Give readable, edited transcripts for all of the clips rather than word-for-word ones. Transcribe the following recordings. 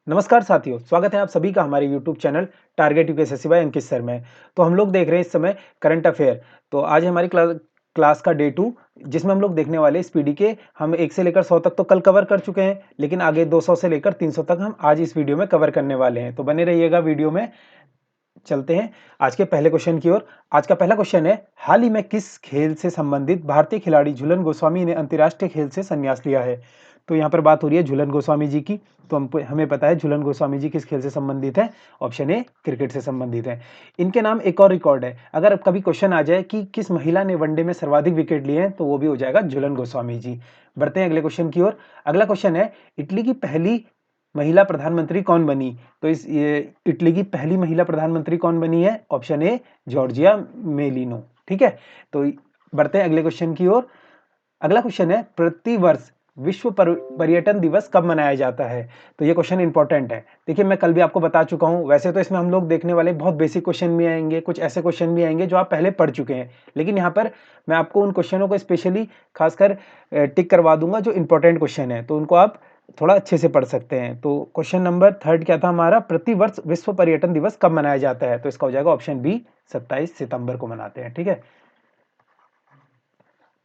नमस्कार साथियों, स्वागत है आप सभी का हमारे YouTube channel target UPSC by Ankit sir में। तो हम लोग देख रहे हैं इस समय करंट अफेयर। तो आज हमारी क्लास का डे 2 जिसमें हम लोग देखने वाले हैं स्पीडी के। हम 1 से लेकर 100 तक तो कल कवर कर चुके हैं, लेकिन आगे 200 से लेकर 300 तक हम आज इस वीडियो में कवर करने वाले हैं। तो बने रहिएगा वीडियो में। चलते हैं आज के पहले क्वेश्चन की ओर। आज का पहला क्वेश्चन है, हाल ही में किस खेल से संबंधित भारतीय खिलाड़ी झूलन गोस्वामी ने अंतर्राष्ट्रीय खेल से संन्यास लिया है? तो यहाँ पर बात हो रही है झूलन गोस्वामी जी की। तो हमें पता है झूलन गोस्वामी जी किस खेल से संबंधित है। ऑप्शन ए क्रिकेट से संबंधित है। इनके नाम एक और रिकॉर्ड है। अगर कभी क्वेश्चन आ जाए कि किस महिला ने वनडे में सर्वाधिक विकेट लिए हैं, तो वो भी हो जाएगा झूलन गोस्वामी जी। बढ़ते हैं अगले क्वेश्चन की ओर। अगला क्वेश्चन है, इटली की पहली महिला प्रधानमंत्री कौन बनी? तो इटली की पहली महिला प्रधानमंत्री कौन बनी है? Option A Giorgia Meloni. ठीक है, तो बढ़ते हैं अगले क्वेश्चन की ओर। अगला क्वेश्चन है, प्रतिवर्ष विश्व पर्यटन दिवस कब मनाया जाता है? तो ये क्वेश्चन इंपॉर्टेंट है। देखिए, मैं कल भी आपको बता चुका हूं। वैसे तो इसमें हम लोग देखने वाले बहुत बेसिक क्वेश्चन भी आएंगे, कुछ ऐसे क्वेश्चन भी आएंगे जो आप पहले पढ़ चुके हैं, लेकिन यहाँ पर मैं आपको उन क्वेश्चनों को स्पेशली खासकर टिक करवा दूंगा जो इंपॉर्टेंट क्वेश्चन है, तो उनको आप थोड़ा अच्छे से पढ़ सकते हैं। तो क्वेश्चन नंबर 3 क्या था हमारा? प्रतिवर्ष विश्व पर्यटन दिवस कब मनाया जाता है? तो इसका हो जाएगा ऑप्शन बी 27 सितंबर को मनाते हैं। ठीक है,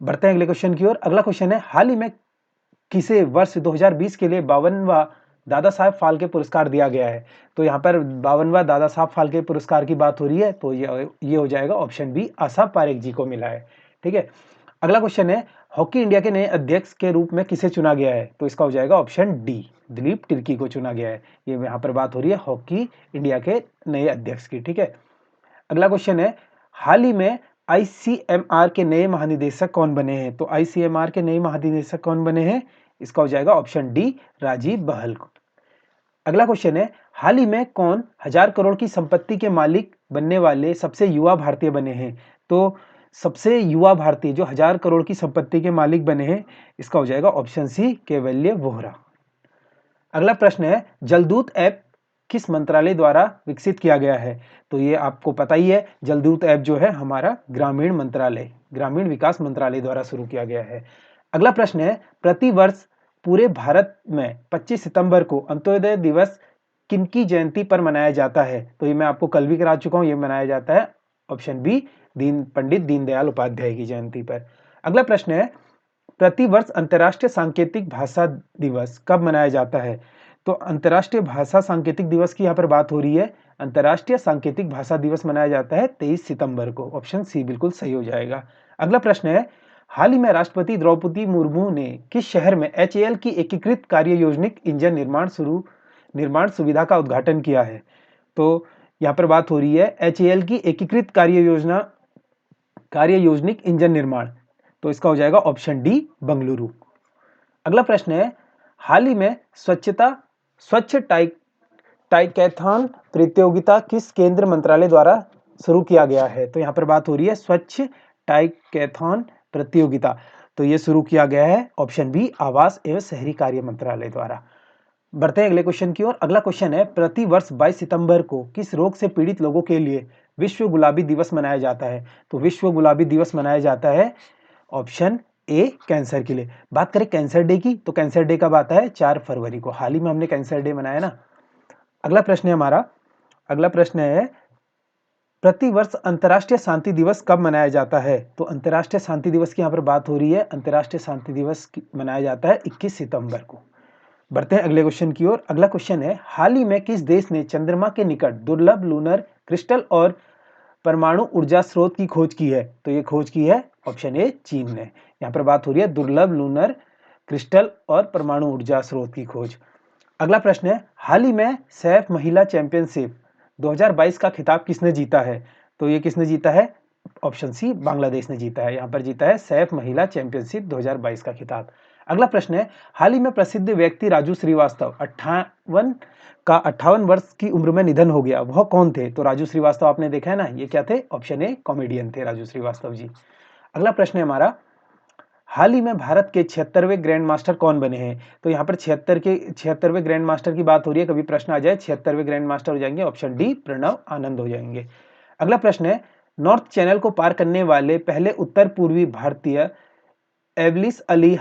बढ़ते हैं अगले क्वेश्चन की ओर। अगला क्वेश्चन है, हाल ही में किसे वर्ष 2020 के लिए 52वां दादा साहब फाल्के पुरस्कार दिया गया है? तो यहाँ पर 52वां दादा साहब फाल्के पुरस्कार की बात हो रही है, तो ये हो जाएगा ऑप्शन बी आशा पारेख जी को मिला है। ठीक है, अगला क्वेश्चन है, हॉकी इंडिया के नए अध्यक्ष के रूप में किसे चुना गया है? तो इसका हो जाएगा ऑप्शन डी दिलीप तिर्की को चुना गया है। ये यहाँ पर बात हो रही है हॉकी इंडिया के नए अध्यक्ष की। ठीक है, अगला क्वेश्चन है, हाल ही में आईसीएमआर के नए महानिदेशक कौन बने हैं? तो आईसीएमआर के नए महानिदेशक कौन बने हैं? इसका हो जाएगा ऑप्शन डी राजीव बहल। अगला क्वेश्चन है, हाल ही में कौन 1000 करोड़ की संपत्ति के मालिक बनने वाले सबसे युवा भारतीय बने हैं? तो सबसे युवा भारतीय जो 1000 करोड़ की संपत्ति के मालिक बने हैं, इसका हो जाएगा ऑप्शन सी कैवल्य वोहरा। अगला प्रश्न है, जलदूत ऐप किस मंत्रालय द्वारा विकसित किया गया है? तो ये आपको पता ही है, जलदूत ऐप जो है हमारा ग्रामीण मंत्रालय, ग्रामीण विकास मंत्रालय द्वारा शुरू किया गया है। अगला प्रश्न है, प्रतिवर्ष पूरे भारत में 25 सितंबर को अंत्योदय दिवस किनकी जयंती पर मनाया जाता है? तो ये मैं आपको कल भी करा चुका हूं। ये मनाया जाता है ऑप्शन बी पंडित दीनदयाल उपाध्याय की जयंती पर। अगला प्रश्न है, प्रतिवर्ष अंतर्राष्ट्रीय सांकेतिक भाषा दिवस कब मनाया जाता है? तो अंतर्राष्ट्रीय भाषा सांकेतिक दिवस की यहाँ पर बात हो रही है। अंतर्राष्ट्रीय सांकेतिक भाषा दिवस मनाया जाता है 23 सितंबर को। ऑप्शन सी बिल्कुल सही हो जाएगा। अगला प्रश्न है, हाल ही में राष्ट्रपति द्रौपदी मुर्मू ने किस शहर में HAL की एकीकृत कार्य योजनिक इंजन निर्माण सुविधा का उद्घाटन किया है? तो यहाँ पर बात हो रही है HAL की एकीकृत कार्य योजनिक इंजन निर्माण, तो इसका हो जाएगा ऑप्शन डी बंगलुरु। अगला प्रश्न है, हाल ही में स्वच्छ टाइकैथॉन प्रतियोगिता किस केंद्र मंत्रालय द्वारा शुरू किया गया है? तो यहाँ पर बात हो रही है स्वच्छ टाइकैथॉन प्रतियोगिता, तो ये शुरू किया गया है ऑप्शन बी आवास एवं शहरी कार्य मंत्रालय द्वारा। बढ़ते हैं अगले क्वेश्चन की ओर। अगला क्वेश्चन है, प्रतिवर्ष 22 सितंबर को किस रोग से पीड़ित लोगों के लिए विश्व गुलाबी दिवस मनाया जाता है? तो विश्व गुलाबी दिवस मनाया जाता है ऑप्शन ए कैंसर के लिए। बात करें कैंसर डे की, तो कैंसर डे कब आता है? 4 फरवरी को। हाल ही में हमने कैंसर डे मनाया ना। अगला प्रश्न है हमारा, अगला प्रश्न है, प्रतिवर्ष अंतर्राष्ट्रीय शांति दिवस कब मनाया जाता है? तो अंतर्राष्ट्रीय शांति दिवस की यहाँ पर बात हो रही है। अंतर्राष्ट्रीय शांति दिवस मनाया जाता है 21 सितंबर को। बढ़ते हैं अगले क्वेश्चन की ओर। अगला क्वेश्चन है, हाल ही में किस देश ने चंद्रमा के निकट दुर्लभ लूनर क्रिस्टल और परमाणु ऊर्जा स्रोत की खोज की है? तो ये खोज की है ऑप्शन ए चीन ने। यहाँ पर बात हो रही है दुर्लभ लूनर क्रिस्टल और परमाणु ऊर्जा स्रोत की खोज। अगला प्रश्न है, हाल ही में सैफ महिला चैंपियनशिप 2022 का खिताब किसने जीता है? तो ये किसने जीता है? ऑप्शन सी बांग्लादेश ने जीता है। यहाँ पर जीता है सैफ महिला चैंपियनशिप 2022 का खिताब। अगला प्रश्न है, हाल ही में प्रसिद्ध व्यक्ति राजू श्रीवास्तव 58 वर्ष की उम्र में निधन हो गया, वह कौन थे? तो राजू श्रीवास्तव आपने देखा है ना, ये क्या थे? ऑप्शन ए कॉमेडियन थे राजू श्रीवास्तव जी। अगला प्रश्न है हमारा, हाल ही में भारत के 76वें ग्रैंड मास्टर कौन बने हैं? तो यहाँ पर 76वें ग्रैंड मास्टर की बात हो रही है। कभी प्रश्न आ जाए 76वें ग्रैंड मास्टर हो जाएंगे ऑप्शन डी प्रणव आनंद हो जाएंगे। अगला प्रश्न है, नॉर्थ चैनल को पार करने वाले पहले उत्तर पूर्वी भारतीय एवलिस अली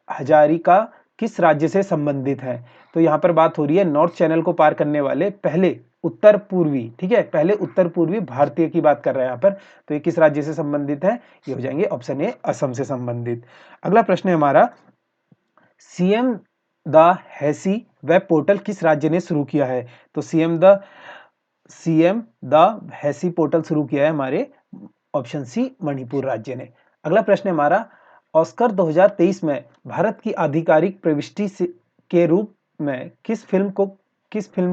हजारिका किस राज्य से संबंधित है? तो यहाँ पर बात हो रही है नॉर्थ चैनल को पार करने वाले पहले उत्तर पूर्वी, ठीक है, पहले उत्तर पूर्वी भारतीय की बात कर रहे हैं यहाँ पर। तो ये किस राज्य से संबंधित है? ये हो जाएंगे ऑप्शन ए असम से संबंधित। अगला प्रश्न है हमारा, सीएम द हैसी वेब पोर्टल किस राज्य ने शुरू किया है? तो सीएम द हैसी पोर्टल शुरू किया है हमारे ऑप्शन सी मणिपुर राज्य ने। अगला प्रश्न है हमारा, ऑस्कर 2023 में भारत की आधिकारिक प्रविष्टि के रूप में किस फिल्म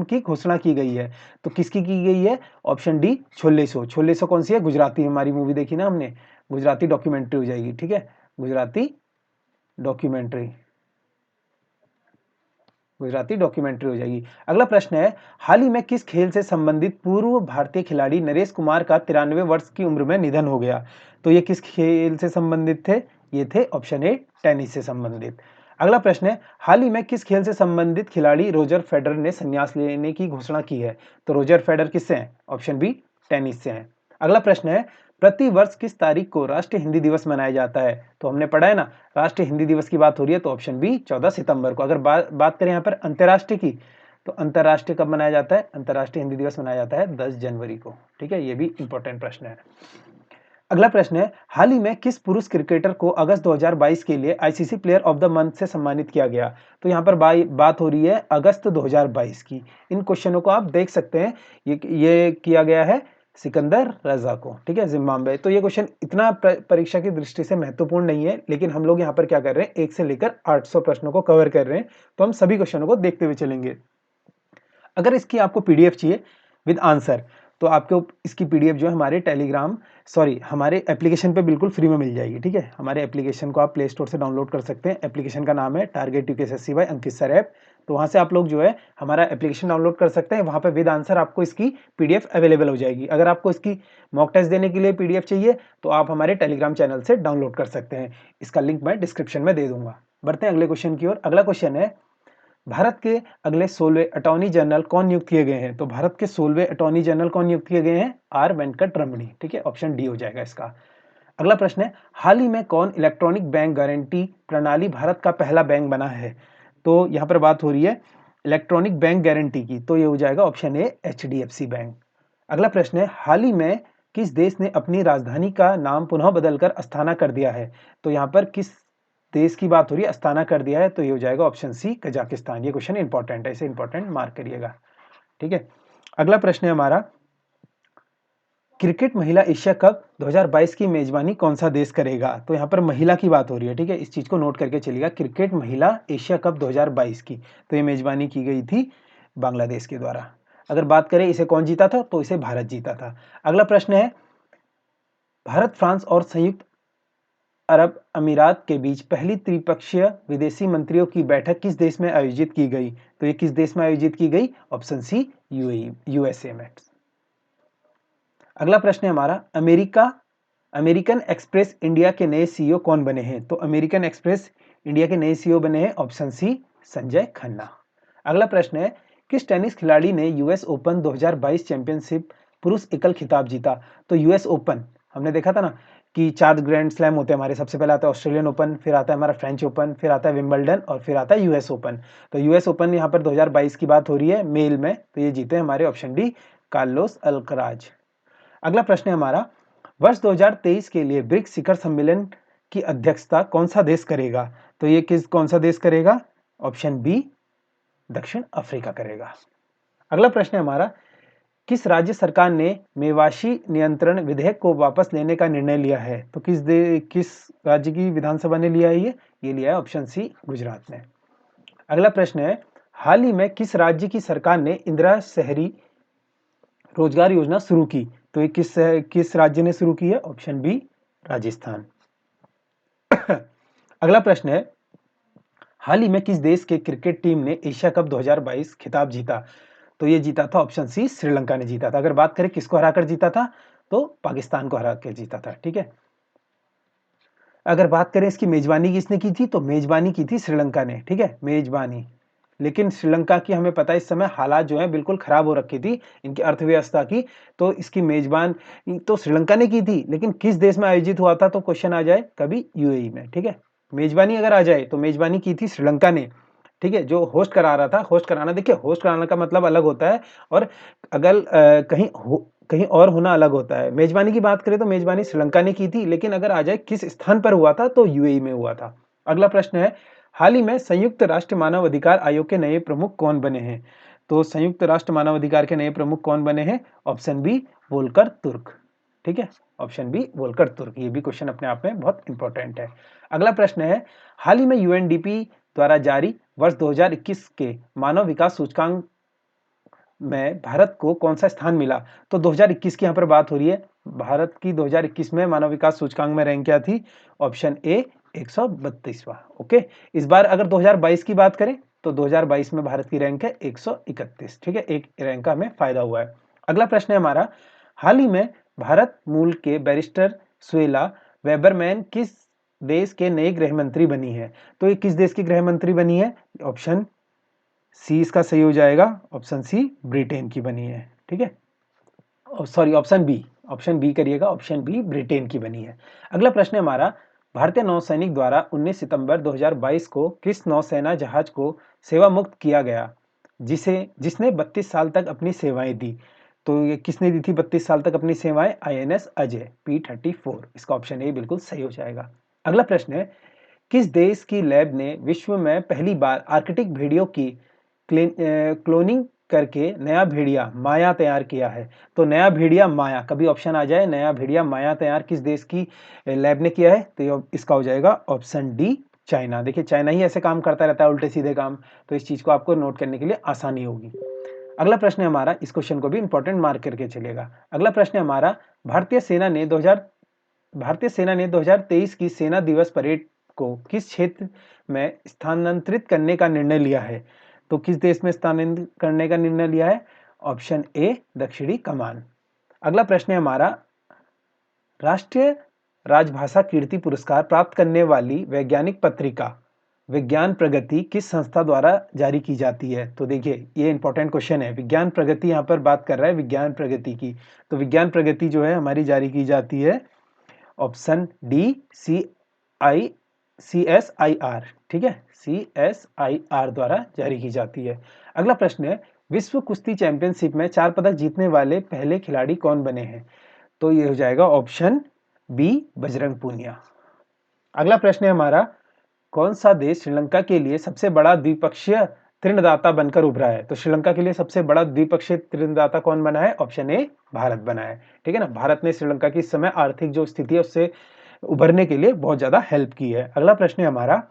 की घोषणा की गई है? तो किसकी की गई है? ऑप्शन डी छोले सो। छोले सो कौन सी है? गुजराती, हमारी मूवी देखी ना हमने, गुजराती डॉक्यूमेंट्री हो जाएगी, ठीक है, गुजराती डॉक्यूमेंट्री हो जाएगी। अगला प्रश्न है, हाल ही में किस खेल से संबंधित पूर्व भारतीय खिलाड़ी नरेश कुमार का 93 वर्ष की उम्र में निधन हो गया? तो ये किस खेल से संबंधित थे? ये थे ऑप्शन ए टेनिस से संबंधित। अगला प्रश्न है, हाल ही में किस खेल से संबंधित खिलाड़ी रोजर फेडरर ने संन्यास लेने की घोषणा की है? तो रोजर फेडरर किससे हैं? ऑप्शन बी टेनिस से हैं। अगला प्रश्न है, प्रति वर्ष किस तारीख को राष्ट्रीय हिंदी दिवस मनाया जाता है? तो हमने पढ़ा है ना, राष्ट्रीय हिंदी दिवस की बात हो रही है, तो ऑप्शन बी 14 सितंबर को। अगर बात करें यहाँ पर अंतर्राष्ट्रीय की, तो अंतर्राष्ट्रीय कब मनाया जाता है? अंतर्राष्ट्रीय हिंदी दिवस मनाया जाता है 10 जनवरी को, ठीक है, ये भी इंपॉर्टेंट प्रश्न है। अगला प्रश्न है, हाल ही में किस पुरुष क्रिकेटर को अगस्त 2022 के लिए ICC player of the month से सम्मानित किया गया? तो यहाँ पर बात हो रही है अगस्त 2022 की। इन क्वेश्चनों को आप देख सकते हैं, ये किया गया है सिकंदर रजा को, ठीक है, जिम्बाब्वे। तो ये क्वेश्चन इतना परीक्षा की दृष्टि से महत्वपूर्ण नहीं है, लेकिन हम लोग यहाँ पर क्या कर रहे हैं, 1 से लेकर 800 प्रश्नों को कवर कर रहे हैं, तो हम सभी क्वेश्चनों को देखते हुए चलेंगे। अगर इसकी आपको पीडीएफ चाहिए विद आंसर, तो आपको इसकी पीडीएफ जो है हमारे एप्लीकेशन पे बिल्कुल फ्री में मिल जाएगी, ठीक है। हमारे एप्लीकेशन को आप प्ले स्टोर से डाउनलोड कर सकते हैं। एप्लीकेशन का नाम है target UKSSC bye Ankit sir app. तो वहाँ से आप लोग जो है हमारा एप्लीकेशन डाउनलोड कर सकते हैं। वहाँ पे विद आंसर आपको इसकी पीडीएफ अवेलेबल हो जाएगी। अगर आपको इसकी मॉक टेस्ट देने के लिए पीडीएफ चाहिए तो आप हमारे टेलीग्राम चैनल से डाउनलोड कर सकते हैं। इसका लिंक मैं डिस्क्रिप्शन में दे दूंगा। बढ़ते हैं अगले क्वेश्चन की ओर। अगला क्वेश्चन है, भारत के अगले 16वें अटॉर्नी जनरल कौन नियुक्त किए गए हैं? तो भारत के 16वें अटॉर्नी जनरल कौन नियुक्त किए गए हैं? आर वेंकट रमणी, ठीक है, ऑप्शन डी हो जाएगा इसका। अगला प्रश्न है, हाल ही में कौन इलेक्ट्रॉनिक बैंक गारंटी प्रणाली भारत का पहला बैंक बना है? तो यहाँ पर बात हो रही है इलेक्ट्रॉनिक बैंक गारंटी की, तो ये हो जाएगा ऑप्शन ए एचडीएफसी बैंक। अगला प्रश्न है, हाल ही में किस देश ने अपनी राजधानी का नाम पुनः बदलकर अस्थाना कर दिया है? तो यहाँ पर किस देश की बात हो रही है, अस्थाना कर दिया है, तो ये हो जाएगा ऑप्शन सी कजाकिस्तान। ये क्वेश्चन इंपॉर्टेंट है, इसे इंपॉर्टेंट मार्क करिएगा, ठीक है। अगला प्रश्न है हमारा, क्रिकेट महिला एशिया कप 2022 की मेजबानी कौन सा देश करेगा? तो यहाँ पर महिला की बात हो रही है, ठीक है, इस चीज को नोट करके चलिएगा। क्रिकेट महिला एशिया कप 2022 की, तो ये मेजबानी की गई थी बांग्लादेश के द्वारा। अगर बात करें इसे कौन जीता था, तो इसे भारत जीता था। अगला प्रश्न है, भारत, फ्रांस और संयुक्त अरब अमीरात के बीच पहली त्रिपक्षीय विदेशी मंत्रियों की बैठक किस देश में आयोजित की गई? तो ये किस देश में आयोजित की गई? ऑप्शन सी यूएसए में। अगला प्रश्न है हमारा, अमेरिकन एक्सप्रेस इंडिया के नए सीईओ कौन बने हैं? तो अमेरिकन एक्सप्रेस इंडिया के नए सीईओ बने हैं ऑप्शन सी संजय खन्ना। अगला प्रश्न है, किस टेनिस खिलाड़ी ने यूएस ओपन 2022 चैंपियनशिप पुरुष एकल खिताब जीता? तो यूएस ओपन हमने देखा था ना कि 4 ग्रैंड स्लैम होते हैं हमारे। सबसे पहले आता है ऑस्ट्रेलियन ओपन, फिर आता है हमारा फ्रेंच ओपन, फिर आता है विंबलडन और फिर आता है यूएस ओपन। तो यूएस ओपन यहाँ पर 2022 की बात हो रही है मेल में, तो ये जीते हमारे ऑप्शन डी कार्लोस अल्कराज। अगला प्रश्न है हमारा, वर्ष 2023 के लिए ब्रिक्स शिखर सम्मेलन की अध्यक्षता कौन सा देश करेगा? तो ये कौन सा देश करेगा? ऑप्शन बी दक्षिण अफ्रीका करेगा। अगला प्रश्न है हमारा, किस राज्य सरकार ने मेवाशी नियंत्रण विधेयक को वापस लेने का निर्णय लिया है? तो किस राज्य की विधानसभा ने लिया है ये लिया है ऑप्शन सी गुजरात ने। अगला प्रश्न है, हाल ही में किस राज्य की सरकार ने इंदिरा शहरी रोजगार योजना शुरू की? तो ये किस राज्य ने शुरू की है? Option b Rajasthan. अगला प्रश्न है, हाल ही में किस देश के क्रिकेट टीम ने एशिया कप 2022 खिताब जीता? तो ये जीता था ऑप्शन सी श्रीलंका ने जीता था। अगर बात करें किसको हराकर जीता था, तो पाकिस्तान को हरा के जीता था, ठीक है। अगर बात करें इसकी मेजबानी किसने की थी, तो मेजबानी की थी श्रीलंका ने, ठीक है, मेजबानी। लेकिन श्रीलंका की हमें पता है इस समय हालात जो है बिल्कुल खराब हो रखी थी इनकी अर्थव्यवस्था की, तो इसकी मेजबान तो श्रीलंका ने की थी, लेकिन किस देश में आयोजित हुआ था? तो क्वेश्चन आ जाए कभी यूएई में, ठीक है, मेजबानी अगर आ जाए तो मेजबानी की थी श्रीलंका ने, ठीक है, जो होस्ट करा रहा था। होस्ट कराना, देखिए होस्ट कराना का मतलब अलग होता है और अगर कहीं और होना अलग होता है। मेजबानी की बात करें तो मेजबानी श्रीलंका ने की थी, लेकिन अगर आ जाए किस स्थान पर हुआ था तो यूएई में हुआ था। अगला प्रश्न है, हाल ही में संयुक्त राष्ट्र मानव अधिकार आयोग के नए प्रमुख कौन बने हैं? तो संयुक्त राष्ट्र मानव अधिकार के नए प्रमुख कौन बने हैं? ऑप्शन बी, वोल्कर तुर्क। ठीक है, ऑप्शन बी, वोल्कर तुर्क। ये भी क्वेश्चन अपने आप में बहुत इंपॉर्टेंट है। अगला प्रश्न है, हाल ही में यूएनडीपी द्वारा जारी वर्ष 2021 के मानव विकास सूचकांक में भारत को कौन सा स्थान मिला? तो 2021 की यहाँ पर बात हो रही है। भारत की 2021 में मानव विकास सूचकांक में रैंक क्या थी? Option A, 132वां। ओके, इस बार अगर 2022 की बात करें तो 2022 में भारत की रैंक है 131। ठीक है, एक रैंक का हमें फायदा हुआ है। अगला प्रश्न है हमारा, हाल ही में भारत मूल के बैरिस्टर स्वेला वेबरमैन किस देश के नए गृह मंत्री बनी है? तो ये किस देश की गृह मंत्री बनी है? ऑप्शन सी इसका सही हो जाएगा। ऑप्शन सी, ब्रिटेन की बनी है। ठीक है, सॉरी, ऑप्शन बी करिएगा। ऑप्शन बी, ब्रिटेन की बनी है। अगला प्रश्न है हमारा, भारतीय नौसैनिक द्वारा 19 सितंबर 2022 को किस नौसेना जहाज को सेवा मुक्त किया गया जिसने 32 साल तक अपनी सेवाएं दी? तो ये किसने दी थी 32 साल तक अपनी सेवाएं? INS Ajay, P-34। इसका ऑप्शन ए बिल्कुल सही हो जाएगा। अगला प्रश्न है, किस देश की लैब ने विश्व में पहली बार आर्कटिक भेड़ियों की क्लोनिंग करके नया भेड़िया माया तैयार किया है? तो नया भेड़िया माया, कभी ऑप्शन आ जाए नया भेड़िया माया तैयार किस देश की लैब ने किया है, तो इसका हो जाएगा ऑप्शन डी, चाइना। देखिए चाइना ही ऐसे काम करता रहता है, उल्टे सीधे काम, तो इस चीज को आपको नोट करने के लिए आसानी होगी। अगला प्रश्न है हमारा, इस क्वेश्चन को भी इंपॉर्टेंट मार्क करके चलेगा। अगला प्रश्न है हमारा, भारतीय सेना ने 2023 की सेना दिवस परेड को किस क्षेत्र में स्थानांतरित करने का निर्णय लिया है? तो किस देश में स्थानांतरित करने का निर्णय लिया है? ऑप्शन ए, दक्षिणी कमान। अगला प्रश्न है हमारा, राष्ट्रीय राजभाषा कीर्ति पुरस्कार प्राप्त करने वाली वैज्ञानिक पत्रिका विज्ञान प्रगति किस संस्था द्वारा जारी की जाती है? तो देखिए ये इंपॉर्टेंट क्वेश्चन है। विज्ञान प्रगति यहाँ पर बात कर रहा है विज्ञान प्रगति की, तो विज्ञान प्रगति जो है हमारी जारी की जाती है ऑप्शन डी, CSIR। ठीक है, CSIR द्वारा जारी की जाती है। अगला प्रश्न है, विश्व कुश्ती चैंपियनशिप में 4 पदक जीतने वाले पहले खिलाड़ी कौन बने हैं? तो ये हो जाएगा ऑप्शन बी, बजरंग पूनिया। अगला प्रश्न है हमारा, कौन सा देश श्रीलंका के लिए सबसे बड़ा द्विपक्षीय ऋणदाता बनकर उभरा है? तो श्रीलंका के लिए सबसे बड़ा द्विपक्षीय ऋणदाता कौन बना है? ऑप्शन ए, भारत बना है। ठीक है ना, भारत ने श्रीलंका की इस समय आर्थिक जो स्थिति है उससे उभरने के लिए बहुत ज्यादा हेल्प की है। अगला प्रश्न है हमारा,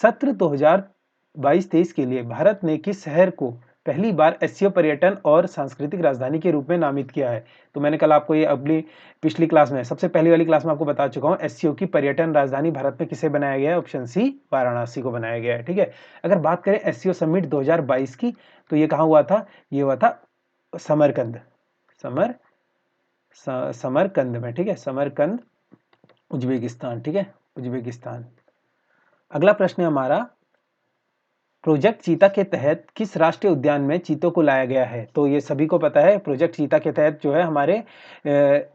सत्र 2022-23 के लिए भारत ने किस शहर को पहली बार एससीओ पर्यटन और सांस्कृतिक राजधानी के रूप में नामित किया है? तो मैंने कल आपको ये अपनी पिछली क्लास में, सबसे पहली वाली क्लास में आपको बता चुका हूँ, एससीओ की पर्यटन राजधानी भारत में किसे बनाया गया है? ऑप्शन सी, वाराणसी को बनाया गया है। ठीक है, अगर बात करें एससीओ समिट 2022 की, तो ये कहाँ हुआ था? ये हुआ था समरकंद में। ठीक है, समरकंद, उज्बेकिस्तान। ठीक है, उज्बेकिस्तान। अगला प्रश्न है हमारा, प्रोजेक्ट चीता के तहत किस राष्ट्रीय उद्यान में चीतों को लाया गया है? तो ये सभी को पता है, प्रोजेक्ट चीता के तहत जो है हमारे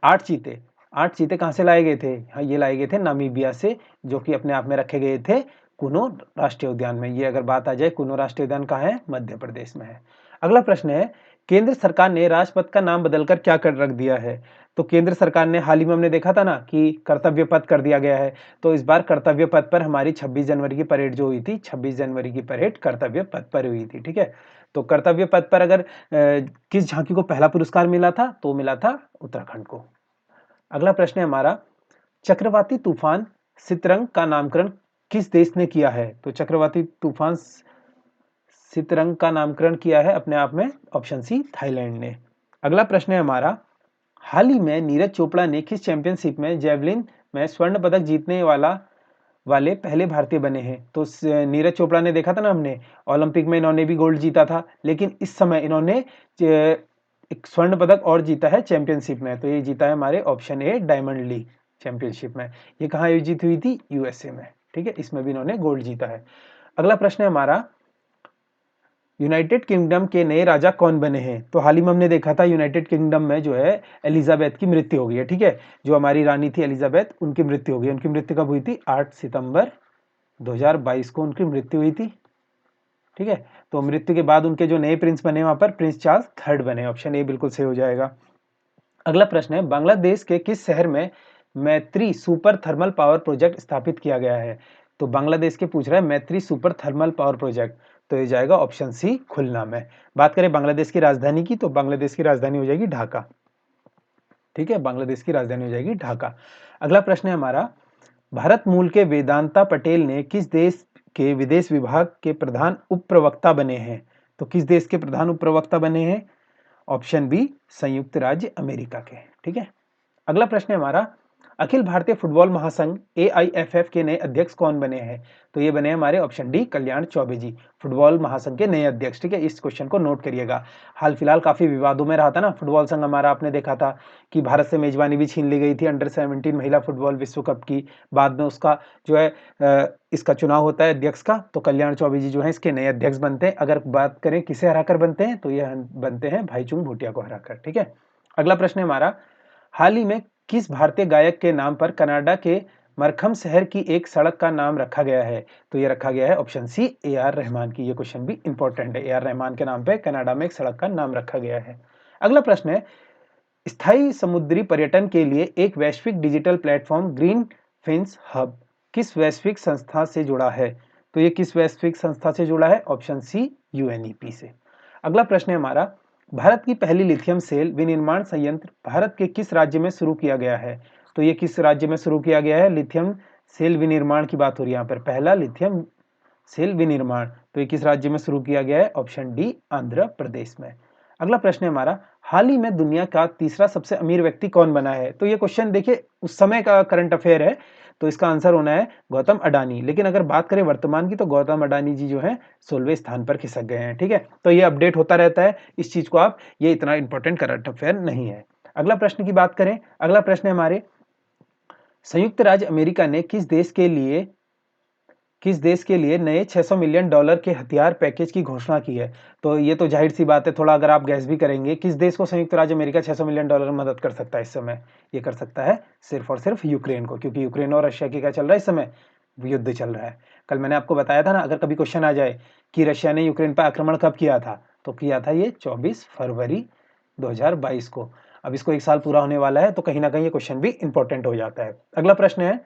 8 चीते कहाँ से लाए गए थे? हाँ, ये लाए गए थे नामीबिया से, जो कि अपने आप में रखे गए थे कुनो राष्ट्रीय उद्यान में। ये अगर बात आ जाए, कुनो राष्ट्रीय उद्यान कहाँ है? मध्य प्रदेश में है। अगला प्रश्न है, केंद्र सरकार ने राजपथ का नाम बदलकर क्या कर रख दिया है? तो केंद्र सरकार ने, हाल ही में हमने देखा था ना कि कर्तव्य पथ कर दिया गया है, तो इस बार कर्तव्य पथ पर हमारी 26 जनवरी की परेड जो हुई थी, 26 जनवरी की परेड कर्तव्य पथ पर हुई थी। ठीक है, तो कर्तव्य पथ पर अगर किस झांकी को पहला पुरस्कार मिला था? तो मिला था उत्तराखंड को। अगला प्रश्न है हमारा, चक्रवाती तूफान सितरंग का नामकरण किस देश ने किया है? तो चक्रवाती तूफान सितरंग का नामकरण किया है अपने आप में ऑप्शन सी, थाईलैंड ने। अगला प्रश्न है हमारा, हाल ही में नीरज चोपड़ा ने किस चैंपियनशिप में जेवलिन में स्वर्ण पदक जीतने वाले पहले भारतीय बने हैं? तो नीरज चोपड़ा ने, देखा था ना हमने, ओलंपिक में इन्होंने भी गोल्ड जीता था, लेकिन इस समय इन्होंने एक स्वर्ण पदक और जीता है चैंपियनशिप में। तो ये जीता है हमारे option A, diamond league championship में। ये कहाँ आयोजित हुई थी? यूएसए में। ठीक है, इसमें भी इन्होंने गोल्ड जीता है। अगला प्रश्न है हमारा, यूनाइटेड किंगडम के नए राजा कौन बने हैं? तो हाल ही में हमने देखा था यूनाइटेड किंगडम में जो है एलिजाबेथ की मृत्यु हो गई है। ठीक है, जो हमारी रानी थी एलिजाबेथ, उनकी मृत्यु हो गई। उनकी मृत्यु कब हुई थी? 8 सितंबर 2022 को उनकी मृत्यु हुई थी। ठीक है, तो मृत्यु के बाद उनके जो नए प्रिंस बने वहां पर प्रिंस चार्ल्स थर्ड बने। ऑप्शन ए बिल्कुल सही हो जाएगा। अगला प्रश्न है, बांग्लादेश के किस शहर में मैत्री सुपर थर्मल पावर प्रोजेक्ट स्थापित किया गया है? तो बांग्लादेश के पूछ रहा है मैत्री सुपर थर्मल पावर प्रोजेक्ट, तो ये जाएगा ऑप्शन सी खुलना में। बात करें बांग्लादेश की राजधानी की, तो बांग्लादेश की राजधानी हो जाएगी ढाका। ठीक है, बांग्लादेश की राजधानी हो जाएगी ढाका। अगला प्रश्न है हमारा, भारत मूल के वेदांता पटेल ने किस देश के विदेश विभाग के प्रधान उप प्रवक्ता बने हैं? तो किस देश के प्रधान उप प्रवक्ता बने हैं? ऑप्शन बी संयुक्त राज्य अमेरिका के। ठीक है, अगला प्रश्न है हमारा, अखिल भारतीय फुटबॉल महासंघ AIFF के नए अध्यक्ष कौन बने हैं? तो ये बने हैं हमारे ऑप्शन डी कल्याण चौबे जी, फुटबॉल महासंघ के नए अध्यक्ष। ठीक है, इस क्वेश्चन को नोट करिएगा। हाल फिलहाल काफी विवादों में रहा था ना फुटबॉल संघ हमारा, आपने देखा था कि भारत से मेजबानी भी छीन ली गई थी अंडर 17 महिला फुटबॉल विश्व कप की। बाद में उसका जो है इसका चुनाव होता है अध्यक्ष का, तो कल्याण चौबे जी जो है इसके नए अध्यक्ष बनते हैं। अगर बात करें किसे हराकर बनते हैं, तो ये बनते हैं भाईचुंग भूटिया को हराकर। ठीक है, अगला प्रश्न है हमारा, हाल ही में किस भारतीय गायक के नाम पर कनाडा के मरखम शहर की एक सड़क का नाम रखा गया है? तो ये रखा गया है ऑप्शन सी AR रहमान की। ये क्वेश्चन भी इंपॉर्टेंट है, AR रहमान के नाम पे कनाडा में एक सड़क का नाम रखा गया है। अगला प्रश्न है, स्थायी समुद्री पर्यटन के लिए एक वैश्विक digital platform green fins hub किस वैश्विक संस्था से जुड़ा है? तो ये किस वैश्विक संस्था से जुड़ा है? ऑप्शन सी UNEP से। अगला प्रश्न है हमारा, भारत की पहली लिथियम सेल विनिर्माण संयंत्र भारत के किस राज्य में शुरू किया गया है? तो ये किस राज्य में शुरू किया गया है? लिथियम सेल विनिर्माण की बात हो रही है यहाँ पर, पहला लिथियम सेल विनिर्माण, तो ये किस राज्य में शुरू किया गया है? ऑप्शन डी आंध्र प्रदेश में। अगला प्रश्न है हमारा, हाल ही में दुनिया का तीसरा सबसे अमीर व्यक्ति कौन बना है? तो ये क्वेश्चन देखिए उस समय का करंट अफेयर है, तो इसका आंसर होना है गौतम अडानी। लेकिन अगर बात करें वर्तमान की, तो गौतम अडानी जी जो है 16वें स्थान पर खिसक गए हैं। ठीक है, तो ये अपडेट होता रहता है इस चीज को, आप ये इतना इंपॉर्टेंट करंट अफेयर नहीं है। अगला प्रश्न की बात करें, अगला प्रश्न है हमारे, संयुक्त राज्य अमेरिका ने किस देश के लिए नए $600 मिलियन के हथियार पैकेज की घोषणा की है? तो ये तो जाहिर सी बात है, थोड़ा अगर आप गैस भी करेंगे, किस देश को संयुक्त राज्य अमेरिका $600 मिलियन में मदद कर सकता है इस समय? ये कर सकता है सिर्फ और सिर्फ यूक्रेन को, क्योंकि यूक्रेन और रशिया की क्या चल रहा है इस समय? युद्ध चल रहा है। कल मैंने आपको बताया था ना, अगर कभी क्वेश्चन आ जाए कि रशिया ने यूक्रेन पर आक्रमण कब किया था, तो किया था ये 24 फरवरी 2022 को। अब इसको 1 साल पूरा होने वाला है, तो कहीं ना कहीं ये क्वेश्चन भी इंपॉर्टेंट हो जाता है। अगला प्रश्न है,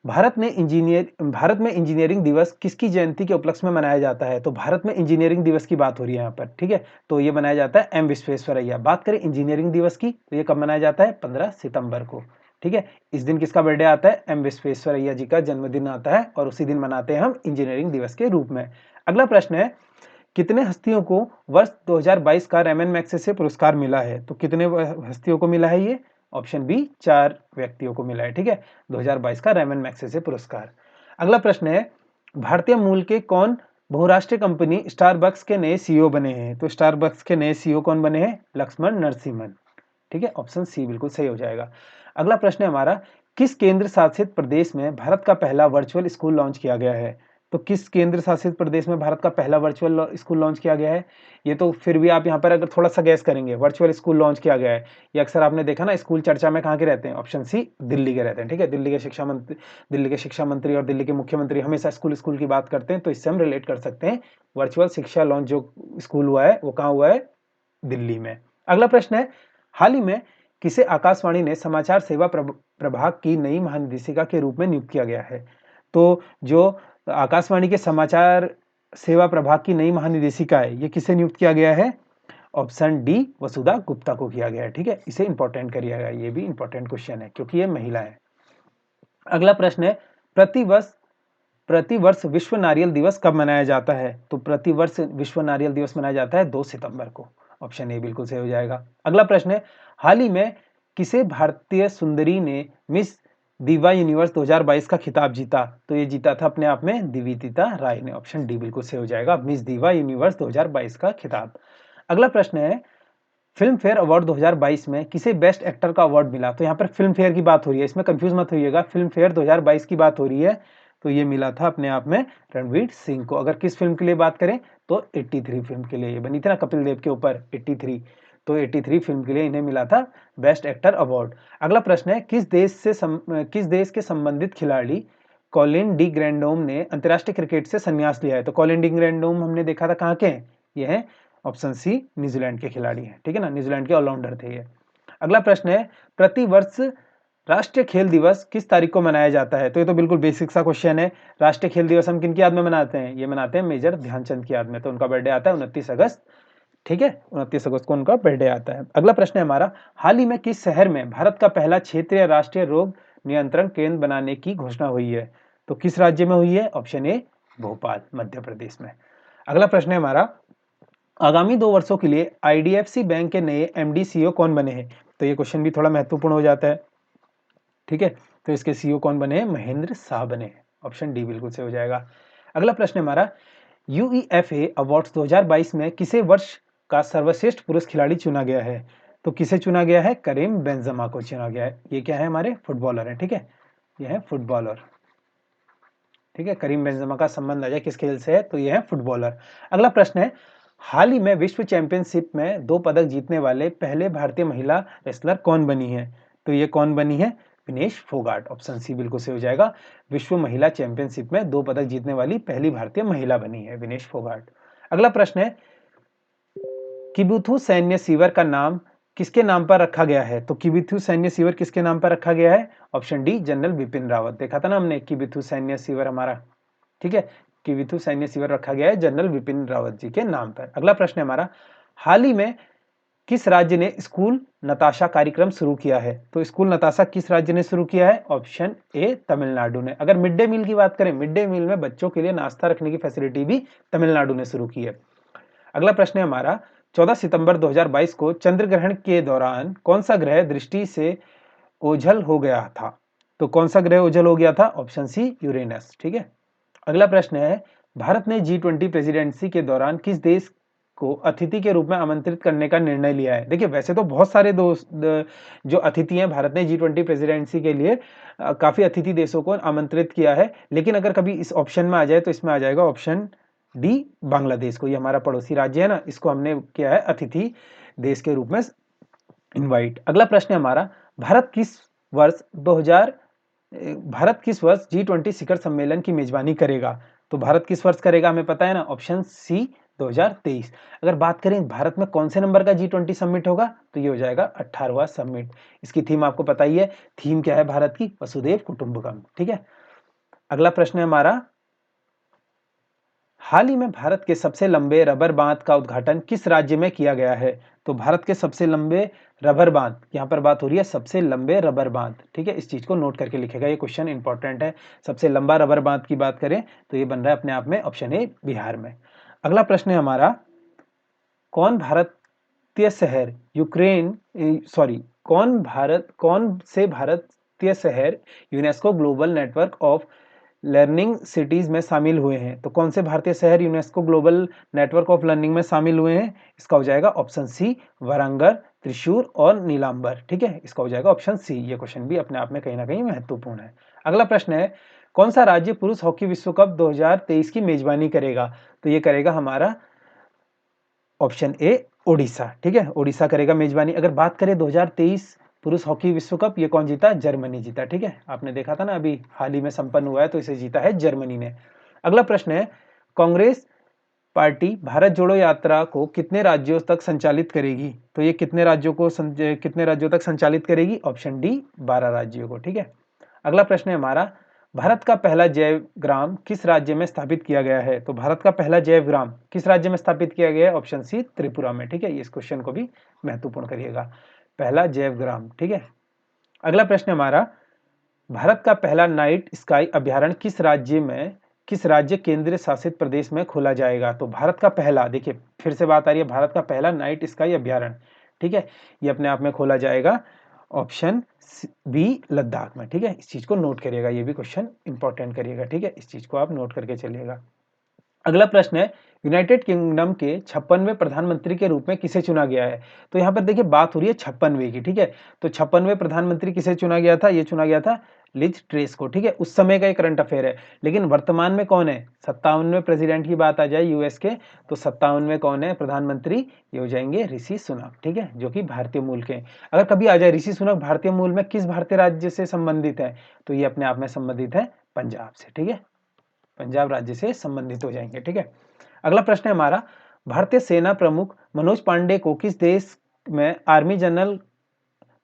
भारत में इंजीनियरिंग दिवस किसकी जयंती के उपलक्ष्य में मनाया जाता है? तो भारत में इंजीनियरिंग दिवस की बात हो रही है यहाँ पर। ठीक है, तो ये मनाया जाता है M विश्वेश्वरैया। बात करें इंजीनियरिंग दिवस की, तो ये कब मनाया जाता है? 15 सितंबर को। ठीक है, इस दिन किसका बर्थडे आता है? M विश्वेश्वरैया जी का जन्मदिन आता है, और उसी दिन मनाते हैं हम इंजीनियरिंग दिवस के रूप में। अगला प्रश्न है, कितने हस्तियों को वर्ष 2022 का रैमन मैग्सेसे पुरस्कार मिला है? तो कितने हस्तियों को मिला है ये? ऑप्शन बी 4 व्यक्तियों को मिला है। ठीक है, 2022 का रैमन मैग्सेसे पुरस्कार। अगला प्रश्न है, भारतीय मूल के कौन बहुराष्ट्रीय कंपनी स्टारबक्स के नए CEO बने हैं? तो स्टारबक्स के नए CEO कौन बने हैं? लक्ष्मण नरसिम्हन। ठीक है, ऑप्शन सी बिल्कुल सही हो जाएगा। अगला प्रश्न है हमारा, किस केंद्र शासित प्रदेश में भारत का पहला वर्चुअल स्कूल लॉन्च किया गया है? तो किस केंद्र शासित प्रदेश में भारत का पहला वर्चुअल स्कूल लॉन्च किया गया है? ये तो फिर भी आप यहाँ पर अगर थोड़ा सा गैस करेंगे, वर्चुअल स्कूल लॉन्च किया गया है, ये अक्सर आपने देखा ना स्कूल चर्चा में कहाँ के रहते हैं? ऑप्शन सी दिल्ली के रहते हैं। ठीक है, दिल्ली के शिक्षा मंत्री और दिल्ली के मुख्यमंत्री हमेशा स्कूल की बात करते हैं, तो इससे हम रिलेट कर सकते हैं वर्चुअल शिक्षा लॉन्च जो स्कूल हुआ है वो कहाँ हुआ है? दिल्ली में। अगला प्रश्न है, हाल ही में किसे आकाशवाणी ने समाचार सेवा प्रभाग की नई महानिदेशिका के रूप में नियुक्त किया गया है? तो जो आकाशवाणी के समाचार सेवा प्रभाग की नई महानिदेशिका है, ये किसे नियुक्त किया गया है? ऑप्शन डी वसुधा गुप्ता को किया गया है। ठीक है, इसे इंपॉर्टेंट करिएगा, ये भी इंपॉर्टेंट क्वेश्चन है क्योंकि ये महिला है। अगला प्रश्न है, प्रतिवर्ष विश्व नारियल दिवस कब मनाया जाता है? तो प्रतिवर्ष विश्व नारियल दिवस मनाया जाता है 2 सितंबर को। ऑप्शन ए बिल्कुल सही हो जाएगा। अगला प्रश्न है, हाल ही में किसे भारतीय सुंदरी ने मिस दीवा यूनिवर्स 2022 का खिताब जीता? तो ये जीता था अपने आप में दिविदिता राय ने। ऑप्शन डी बिल्कुल सही हो जाएगा, मिस दीवा यूनिवर्स 2022 का खिताब। अगला प्रश्न है, फिल्म फेयर अवार्ड 2022 में किसे बेस्ट एक्टर का अवार्ड मिला? तो यहाँ पर फिल्म फेयर की बात हो रही है, इसमें कंफ्यूज मत होइएगा, फिल्म फेयर 2022 की बात हो रही है, तो ये मिला था अपने आप में रणवीर सिंह को। अगर किस फिल्म के लिए बात करें, तो 83 फिल्म के लिए, ये बनी थी ना कपिल देव के ऊपर 83, तो 83 फिल्म के लिए इन्हें मिला था बेस्ट एक्टर अवार्ड। अगला प्रश्न है, किस देश के संबंधित खिलाड़ी कॉलिन डी ग्रैंडोम ने अंतर्राष्ट्रीय क्रिकेट से संन्यास लिया है? तो कॉलिन डी ग्रैंडोम हमने देखा था कहाँ के हैं, ये है ऑप्शन सी न्यूजीलैंड के खिलाड़ी हैं, ठीक है ना, न्यूजीलैंड के ऑलराउंडर थे ये। अगला प्रश्न है, प्रति वर्ष राष्ट्रीय खेल दिवस किस तारीख को मनाया जाता है? तो ये तो बिल्कुल बेसिक सा क्वेश्चन है। राष्ट्रीय खेल दिवस हम किनकी याद में मनाते हैं? ये मनाते हैं मेजर ध्यानचंद की याद में, तो उनका बर्थडे आता है 29 अगस्त, ठीक है, 29 अगस्त को उनका बर्थडे आता है। अगला प्रश्न है हमारा, हाल ही में किस शहर में भारत का पहला क्षेत्रीय राष्ट्रीय रोग नियंत्रण केंद्र बनाने की घोषणा हुई है? तो किस राज्य में हुई है? ऑप्शन ए भोपाल, मध्य प्रदेश में। अगला प्रश्न है हमारा, आगामी 2 वर्षों के लिए आईडीएफसी बैंक के नए एमडी सीईओ कौन बने हैं? तो ये क्वेश्चन भी थोड़ा महत्वपूर्ण हो जाता है, ठीक है, तो इसके सीईओ कौन बने हैं? महेंद्र शाह बने हैं, ऑप्शन डी बिल्कुल से हो जाएगा। अगला प्रश्न है हमारा, यूईएफए अवार्ड्स 2022 में किसे वर्ष का सर्वश्रेष्ठ पुरुष खिलाड़ी चुना गया है? तो किसे चुना गया है? करीम बेंजेमा को चुना गया है। ये क्या है? हमारे फुटबॉलर है, ठीक है, ये है फुटबॉलर, ठीक है, करीम बेंजेमा का संबंध आ जाए किस खेल से है? तो ये है फुटबॉलर। अगला प्रश्न है, हाल ही में विश्व चैंपियनशिप में 2 पदक जीतने वाले पहले भारतीय महिला रेसलर कौन बनी है? तो ये कौन बनी है? विनेश फोगाट, ऑप्शन सी बिल्कुल से हो जाएगा। विश्व महिला चैंपियनशिप में 2 पदक जीतने वाली पहली भारतीय महिला बनी है विनेश फोगाट। अगला प्रश्न है, किबुथु सैन्य सीवर का नाम किसके नाम पर रखा गया है? तो किबुथु सैन्य सीवर किसके नाम पर रखा गया है? Option D general Bipin Rawat. देखा था ना हमने किबुथु सैन्य सीवर हमारा, ठीक है, किबुथु सैन्य सीवर रखा गया है जनरल बिपिन रावत जी के नाम पर। अगला प्रश्न है हमारा, हाल ही में किस राज्य ने स्कूल नताशा कार्यक्रम शुरू किया है? तो स्कूल नताशा किस राज्य ने शुरू किया है? ऑप्शन ए तमिलनाडु ने। अगर मिड डे मील की बात करें, मिड डे मील में बच्चों के लिए नाश्ता रखने की फैसिलिटी भी तमिलनाडु ने शुरू की है। अगला प्रश्न है हमारा, 14 सितंबर 2022 को चंद्र ग्रहण के दौरान कौन सा ग्रह दृष्टि से ओझल हो गया था? तो कौन सा ग्रह ओझल हो गया था? ऑप्शन सी यूरेनस, ठीक है। अगला प्रश्न है, भारत ने G20 प्रेसिडेंसी के दौरान किस देश को अतिथि के रूप में आमंत्रित करने का निर्णय लिया है? देखिए वैसे तो बहुत सारे दोस्त जो अतिथि हैं, भारत ने G20 प्रेसिडेंसी के लिए काफी अतिथि देशों को आमंत्रित किया है, लेकिन अगर कभी इस ऑप्शन में आ जाए तो इसमें आ जाएगा ऑप्शन डी बांग्लादेश को। ये हमारा पड़ोसी राज्य है ना, इसको हमने किया है अतिथि देश के रूप में इनवाइट। अगला प्रश्न है हमारा, भारत किस वर्ष G20 शिखर सम्मेलन की मेजबानी करेगा? तो भारत किस वर्ष करेगा हमें पता है ना, ऑप्शन सी 2023। अगर बात करें भारत में कौन से नंबर का G20 समिट होगा, तो ये हो जाएगा 18वां समिट। इसकी थीम आपको पता ही है, थीम क्या है भारत की? वसुधैव कुटुंबकम, ठीक है। अगला प्रश्न है हमारा, हाल ही में भारत के सबसे लंबे रबर बांध का उद्घाटन किस राज्य में किया गया है? तो भारत के सबसे लंबे रबर बांध, यहाँ पर बात हो रही है सबसे लंबे रबर बांध, ठीक है, इस चीज को नोट करके लिखेगा, ये क्वेश्चन इंपॉर्टेंट है। सबसे लंबा रबर बांध की बात करें तो ये बन रहा है अपने आप में ऑप्शन ए बिहार में। अगला प्रश्न है हमारा, कौन भारतीय शहर कौन से भारतीय शहर UNESCO global network of learning cities में शामिल हुए हैं? तो कौन से भारतीय शहर UNESCO global network of learning में शामिल हुए हैं? इसका हो जाएगा ऑप्शन सी वारंगल, त्रिशूर और नीलांबर, ठीक है, इसका हो जाएगा ऑप्शन सी। ये क्वेश्चन भी अपने आप में कहीं ना कहीं महत्वपूर्ण है। अगला प्रश्न है, कौन सा राज्य पुरुष हॉकी विश्व कप 2023 की मेजबानी करेगा? तो ये करेगा हमारा ऑप्शन ए ओडिशा, ठीक है, ओडिशा करेगा मेजबानी। अगर बात करें 2023 पुरुष हॉकी विश्व कप, ये कौन जीता? जर्मनी जीता, ठीक है, आपने देखा था ना अभी हाल ही में संपन्न हुआ है, तो इसे जीता है जर्मनी ने। अगला प्रश्न है, कांग्रेस पार्टी भारत जोड़ो यात्रा को कितने राज्यों तक संचालित करेगी? तो ये कितने राज्यों तक संचालित करेगी? ऑप्शन डी 12 राज्यों को, ठीक है। अगला प्रश्न है हमारा, भारत का पहला जैव ग्राम किस राज्य में स्थापित किया गया है? तो भारत का पहला जैव ग्राम किस राज्य में स्थापित किया गया है? ऑप्शन सी त्रिपुरा में, ठीक है, इस क्वेश्चन को भी महत्वपूर्ण करिएगा, पहला जैव ग्राम, ठीक है। अगला प्रश्न हमारा, भारत का पहला नाइट स्काई अभ्यारण्य किस राज्य केंद्र शासित प्रदेश में खोला जाएगा? तो भारत का पहला, देखिए फिर से बात आ रही है, भारत का पहला नाइट स्काई अभ्यारण्य, ठीक है, ये अपने आप में खोला जाएगा ऑप्शन बी लद्दाख में, ठीक है, इस चीज को नोट करिएगा, ये भी क्वेश्चन इंपॉर्टेंट करिएगा, ठीक है, इस चीज को आप नोट करके चलिएगा। अगला प्रश्न है, यूनाइटेड किंगडम के 56वें प्रधानमंत्री के रूप में किसे चुना गया है? तो यहाँ पर देखिए बात हो रही है 56वें की, ठीक है, तो 56वें प्रधानमंत्री किसे चुना गया था? ये चुना गया था लिज ट्रेस को, ठीक है, उस समय का एक करंट अफेयर है। लेकिन वर्तमान में कौन है? 57वें प्रेसिडेंट की बात आ जाए यूएस के, तो 57वें कौन है प्रधानमंत्री? ये हो जाएंगे ऋषि सुनक, ठीक है, जो कि भारतीय मूल के। अगर कभी आ जाए ऋषि सुनक भारतीय मूल में किस भारतीय राज्य से संबंधित है? तो ये अपने आप में संबंधित है पंजाब से, ठीक है, पंजाब राज्य से संबंधित हो जाएंगे, ठीक है। अगला प्रश्न है हमारा, भारतीय सेना प्रमुख मनोज पांडे को किस देश में आर्मी जनरल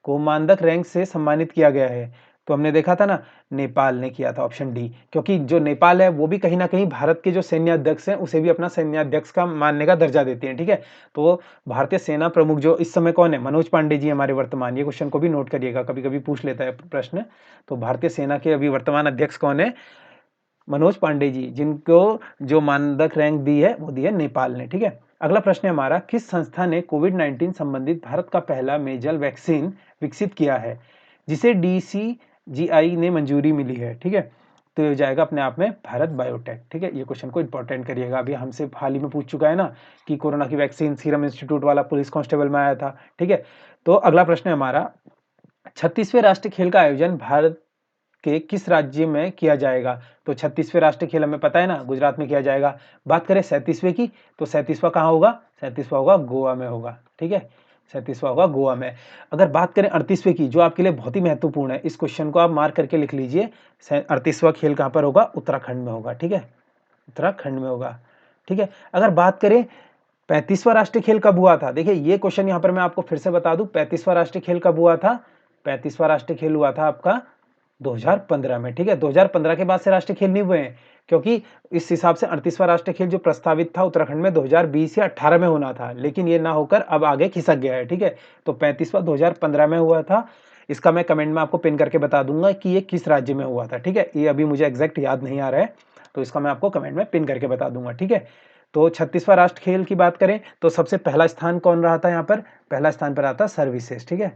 को मानदक रैंक से सम्मानित किया गया है? तो हमने देखा था ना, नेपाल ने किया था, ऑप्शन डी, क्योंकि जो नेपाल है वो भी कहीं ना कहीं भारत के जो सैन्याध्यक्ष हैं उसे भी अपना सैन्याध्यक्ष का मानने का दर्जा देती है, ठीक है। तो भारतीय सेना प्रमुख जो इस समय कौन है, मनोज पांडे जी हमारे वर्तमान, ये क्वेश्चन को भी नोट करिएगा, कभी कभी पूछ लेता है प्रश्न। तो भारतीय सेना के अभी वर्तमान अध्यक्ष कौन है, मनोज पांडे जी, जिनको जो मानदक रैंक दी है वो दी है नेपाल ने, ठीक है। अगला प्रश्न है हमारा, किस संस्था ने कोविड-19 संबंधित भारत का पहला मेजल वैक्सीन विकसित किया है जिसे DCGI ने मंजूरी मिली है, ठीक है। तो ये हो जाएगा अपने आप में भारत बायोटेक, ठीक है। ये क्वेश्चन को इंपॉर्टेंट करिएगा, अभी हमसे हाल ही में पूछ चुका है ना कि कोरोना की वैक्सीन सीरम इंस्टीट्यूट वाला पुलिस कांस्टेबल में आया था, ठीक है। तो अगला प्रश्न है हमारा, 36वें राष्ट्रीय खेल का आयोजन भारत के किस राज्य में किया जाएगा? तो 36वें राष्ट्रीय खेल हमें पता है ना, गुजरात में किया जाएगा। बात करें 37वें की, तो 37वां कहाँ होगा? 37वां होगा गोवा में होगा, ठीक है, 37वां होगा गोवा में। अगर बात करें 38वें की, जो आपके लिए बहुत ही महत्वपूर्ण है, इस क्वेश्चन को आप मार्क करके लिख लीजिए, 38वां खेल कहाँ पर होगा? उत्तराखंड में होगा, ठीक है, उत्तराखंड में होगा, ठीक है। अगर बात करें 35वां राष्ट्रीय खेल कब हुआ था? देखिए ये क्वेश्चन यहाँ पर मैं आपको फिर से बता दूं, 35वां राष्ट्रीय खेल कब हुआ था? 35वां राष्ट्रीय खेल हुआ था आपका 2015 में, ठीक है। 2015 के बाद से राष्ट्रीय खेल नहीं हुए हैं, क्योंकि इस हिसाब से 38वां राष्ट्रीय खेल जो प्रस्तावित था उत्तराखंड में 2020 या 18 में होना था, लेकिन ये ना होकर अब आगे खिसक गया है, ठीक है। तो 35वां 2015 में हुआ था। इसका मैं कमेंट में आपको पिन करके बता दूंगा कि ये किस राज्य में हुआ था, ठीक है। ये अभी मुझे एग्जैक्ट याद नहीं आ रहा है, तो इसका मैं आपको कमेंट में पिन करके बता दूंगा, ठीक है। तो 36वां राष्ट्रीय खेल की बात करें तो सबसे पहला स्थान कौन रहा था यहाँ पर? पहला स्थान पर आता सर्विसेज, ठीक है।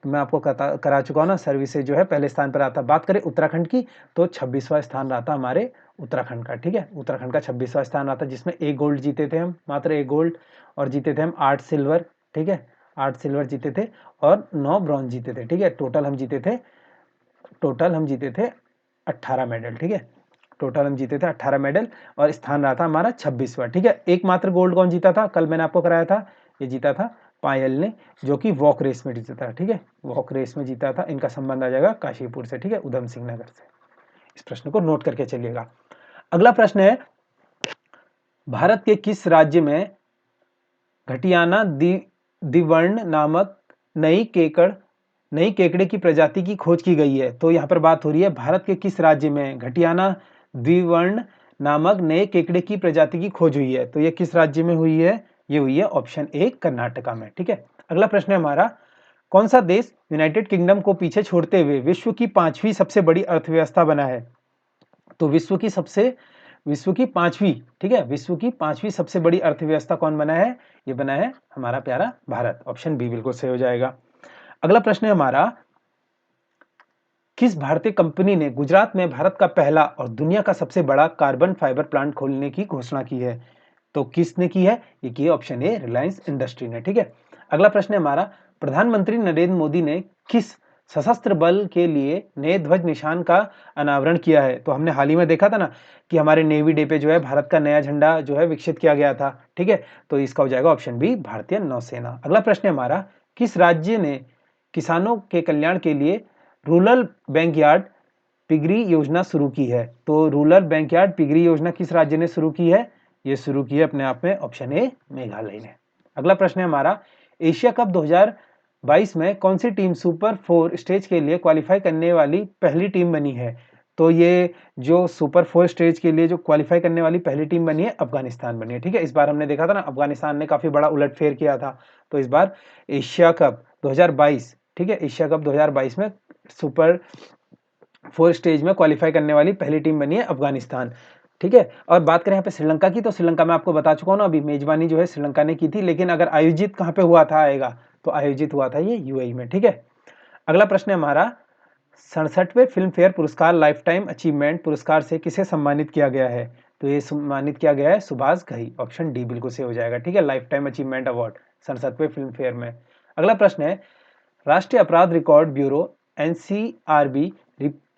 मैं आपको करा चुका हूँ ना, सर्विसेज जो है पहले स्थान पर आता। बात करें उत्तराखंड की, तो 26वां स्थान रहा था हमारे उत्तराखंड का, ठीक है। उत्तराखंड का 26वां स्थान रहा था, जिसमें 1 गोल्ड जीते थे हम, मात्र 1 गोल्ड, और जीते थे हम 8 सिल्वर, ठीक है, 8 सिल्वर जीते थे और 9 ब्रॉन्ज जीते थे, ठीक है। टोटल हम जीते थे 18 मेडल, ठीक है। टोटल हम जीते थे 18 मेडल और स्थान रहा था हमारा 26वां, ठीक है। एकमात्र गोल्ड कौन जीता था? कल मैंने आपको कराया था, ये जीता था पायल ने, जो कि वॉक रेस में जीता था, ठीक है, वॉक रेस में जीता था। इनका संबंध आ जाएगा काशीपुर से, ठीक है, उधम सिंह नगर से। इस प्रश्न को नोट करके चलिएगा। अगला प्रश्न है, भारत के किस राज्य में घटियाना दिवर्ण नामक नई केकड़े की प्रजाति की खोज की गई है? तो यहाँ पर बात हो रही है भारत के किस राज्य में घटियाना द्विवर्ण नामक नए केकड़े की प्रजाति की खोज हुई है? तो ये किस राज्य में हुई है? ये हुई है ऑप्शन ए कर्नाटका में, ठीक है। अगला प्रश्न है हमारा, कौन सा देश यूनाइटेड किंगडम को पीछे छोड़ते हुए विश्व की 5वीं सबसे बड़ी अर्थव्यवस्था बना है? तो विश्व की 5वीं, ठीक है, विश्व की 5वीं सबसे बड़ी अर्थव्यवस्था कौन बना है? ये बना है हमारा प्यारा भारत, ऑप्शन बी बिल्कुल सही हो जाएगा। अगला प्रश्न है हमारा, किस भारतीय कंपनी ने गुजरात में भारत का पहला और दुनिया का सबसे बड़ा कार्बन फाइबर प्लांट खोलने की घोषणा की है? तो किसने की है? ये की है ऑप्शन ए रिलायंस इंडस्ट्री ने, ठीक है। अगला प्रश्न है हमारा, प्रधानमंत्री नरेंद्र मोदी ने किस सशस्त्र बल के लिए नए ध्वज निशान का अनावरण किया है? तो हमने हाल ही में देखा था ना कि हमारे नेवी डे पे जो है भारत का नया झंडा जो है विकसित किया गया था, ठीक है। तो इसका हो जाएगा ऑप्शन बी भारतीय नौसेना। अगला प्रश्न है हमारा, किस राज्य ने किसानों के कल्याण के लिए रूरल बैंकयार्ड पिगरी योजना शुरू की है? तो रूरल बैंकयार्ड पिगरी योजना किस राज्य ने शुरू की है? ये शुरू की है अपने आप में ऑप्शन ए मेघालय ने। अगला प्रश्न है हमारा, एशिया कप 2022 में कौन सी टीम सुपर 4 स्टेज के लिए क्वालिफाई करने वाली पहली टीम बनी है? तो ये जो सुपर 4 स्टेज के लिए जो क्वालिफाई करने वाली पहली टीम बनी है, अफगानिस्तान बनी है, ठीक है। इस बार हमने देखा था ना, अफगानिस्तान ने काफी बड़ा उलटफेर किया था। तो इस बार एशिया कप 2022, ठीक है, एशिया कप 2022 में सुपर 4 स्टेज में क्वालिफाई करने वाली पहली टीम बनी है अफगानिस्तान, ठीक है। और बात करें यहाँ पे श्रीलंका की, तो श्रीलंका में आपको बता चुका हूँ ना, अभी मेजबानी जो है श्रीलंका ने की थी, लेकिन अगर आयोजित कहाँ पे हुआ था आएगा, तो आयोजित हुआ था ये यूएई में, ठीक है। अगला प्रश्न है हमारा, 67वें फिल्म फेयर पुरस्कार लाइफ टाइम अचीवमेंट पुरस्कार से किसे सम्मानित किया गया है? तो ये सम्मानित किया गया है सुभाष घई, ऑप्शन डी बिल्कुल से हो जाएगा, ठीक है, लाइफ टाइम अचीवमेंट अवार्ड 67वें फिल्म फेयर में। अगला प्रश्न है, राष्ट्रीय अपराध रिकॉर्ड ब्यूरो एनसीआरबी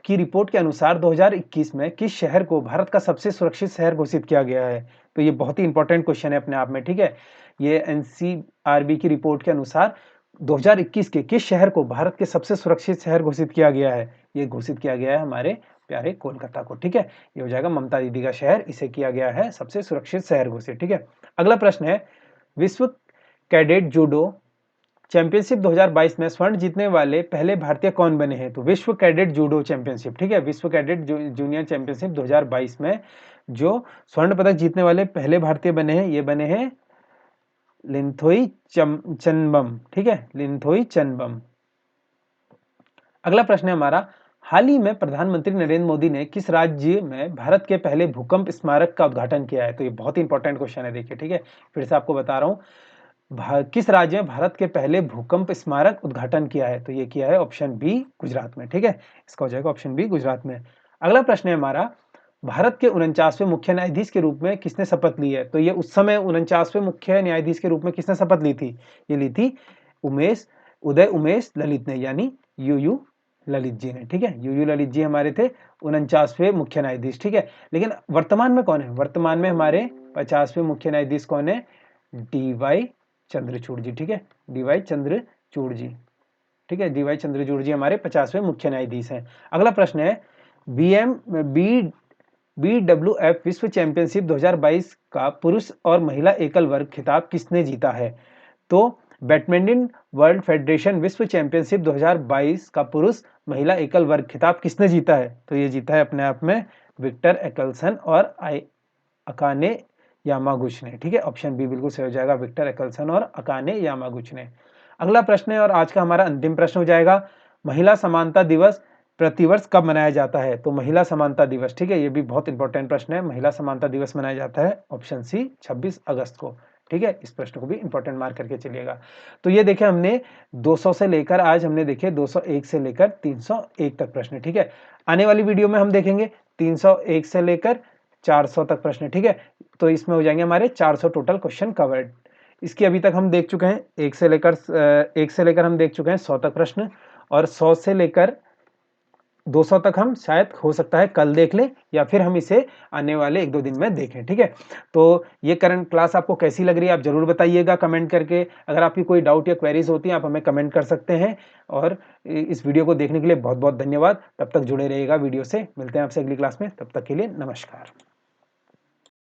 की रिपोर्ट के अनुसार 2021 में किस शहर को भारत का सबसे सुरक्षित शहर घोषित किया गया है? तो ये बहुत ही इंपॉर्टेंट क्वेश्चन है अपने आप में, ठीक है। ये एनसीआरबी की रिपोर्ट के अनुसार 2021 के किस शहर को भारत के सबसे सुरक्षित शहर घोषित किया गया है? ये घोषित किया गया है हमारे प्यारे कोलकाता को। ठीक है, ये हो जाएगा ममता दीदी का शहर, इसे किया गया है सबसे सुरक्षित शहर घोषित। ठीक है, अगला प्रश्न है, विश्व कैडेट जूडो चैंपियनशिप 2022 में स्वर्ण जीतने वाले पहले भारतीय कौन बने हैं? तो विश्व कैडेट जूडो चैंपियनशिप, ठीक है, विश्व कैडेट जूनियर चैंपियनशिप 2022 में जो स्वर्ण पदक जीतने वाले पहले भारतीय बने हैं, ये बने हैं लिंथोई चनबम। ठीक है, लिंथोई चनबम। अगला प्रश्न है हमारा, हाल ही में प्रधानमंत्री नरेंद्र मोदी ने किस राज्य में भारत के पहले भूकंप स्मारक का उद्घाटन किया है? तो ये बहुत ही इंपॉर्टेंट क्वेश्चन है, देखिए। ठीक है, फिर से आपको बता रहा हूँ, किस राज्य में भारत के पहले भूकंप स्मारक उद्घाटन किया है? तो ये किया है ऑप्शन बी, गुजरात में। ठीक है, इसका हो जाएगा ऑप्शन बी, गुजरात में। अगला प्रश्न है हमारा, भारत के 49वें मुख्य न्यायाधीश के रूप में किसने शपथ ली है? तो ये उस समय 49वें मुख्य न्यायाधीश के रूप में किसने शपथ ली थी? ये ली थी उदय उमेश ललित ने, यानी यूयू ललित जी ने। ठीक है, यूयू ललित जी हमारे थे 49वें मुख्य न्यायाधीश। ठीक है, लेकिन वर्तमान में कौन है? वर्तमान में हमारे 50वें मुख्य न्यायाधीश कौन है? डी.वाई. चंद्रचूड़ जी। ठीक है, डी.वाई. चंद्रचूड़ जी। ठीक है, डी.वाई. चंद्रचूड़ जी हमारे 50वें मुख्य न्यायाधीश हैं। अगला प्रश्न है, BWF विश्व चैंपियनशिप 2022 का पुरुष और महिला एकल वर्ग खिताब किसने जीता है? तो बैडमिंटन वर्ल्ड फेडरेशन विश्व चैंपियनशिप 2022 का पुरुष महिला एकल वर्ग खिताब किसने जीता है? तो ये जीता है अपने आप में विक्टर एक्सेल्सन और अकाने यामागुची ने। ठीक है, ऑप्शन बी बिल्कुल सही हो जाएगा, विक्टर एक्सेल्सन और अकाने यामागुची ने। अगला प्रश्न है और आज का हमारा अंतिम प्रश्न हो जाएगा, महिला समानता दिवस प्रतिवर्ष कब मनाया जाता है? तो महिला समानता दिवस, ठीक है, ये भी बहुत इंपॉर्टेंट प्रश्न है, महिला समानता दिवस मनाया जाता है ऑप्शन सी 26 अगस्त को। ठीक है, इस प्रश्न को भी इंपॉर्टेंट मार्क करके चलिएगा। तो ये देखे हमने 200 से लेकर आज हमने देखे 201 से लेकर 301 तक प्रश्न। ठीक है, आने वाली वीडियो में हम देखेंगे 301 से लेकर 400 तक प्रश्न। ठीक है, तो इसमें हो जाएंगे हमारे 400 टोटल क्वेश्चन कवर्ड। इसकी अभी तक हम देख चुके हैं 1 से लेकर हम देख चुके हैं 100 तक प्रश्न, और 100 से लेकर 200 तक हम शायद हो सकता है कल देख लें, या फिर हम इसे आने वाले 1-2 दिन में देखें। ठीक है, तो ये करंट क्लास आपको कैसी लग रही है आप जरूर बताइएगा कमेंट करके। अगर आपकी कोई डाउट या क्वेरीज होती हैं आप हमें कमेंट कर सकते हैं, और इस वीडियो को देखने के लिए बहुत बहुत धन्यवाद। तब तक जुड़े रहिएगा वीडियो से, मिलते हैं आपसे अगली क्लास में, तब तक के लिए नमस्कार।